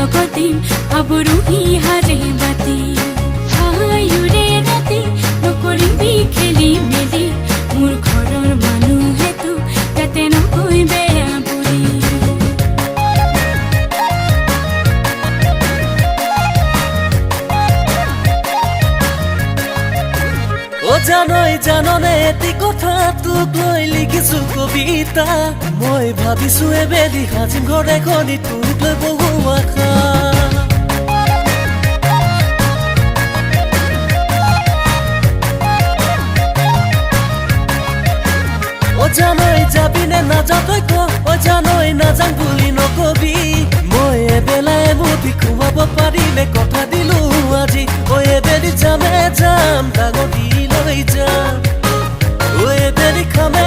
লগতিম আবৰুহি হাৰে বাতি হায়ুৰে ৰাতি নকৰিবি খেলি মেলি মোৰ ঘৰৰ মানুহেতো যাতে নকৈ বেয়া বুলি জাননে এটি কথা তোক লৈ লিখিছো কবিতা মই ভাবিছো এবেলি সাজিম ঘৰ এখনি তোক লৈ বহু আশা জানই যাবিনে নাযাওঁ তই ক জানই নাযাওঁ বুলি নকবি মই এবেলা এমুঠি খুৱাব পাৰিলে কথা দিলো আজি এবেলি যাম ডাঙৰ দি লৈ যাম এবেলি খামে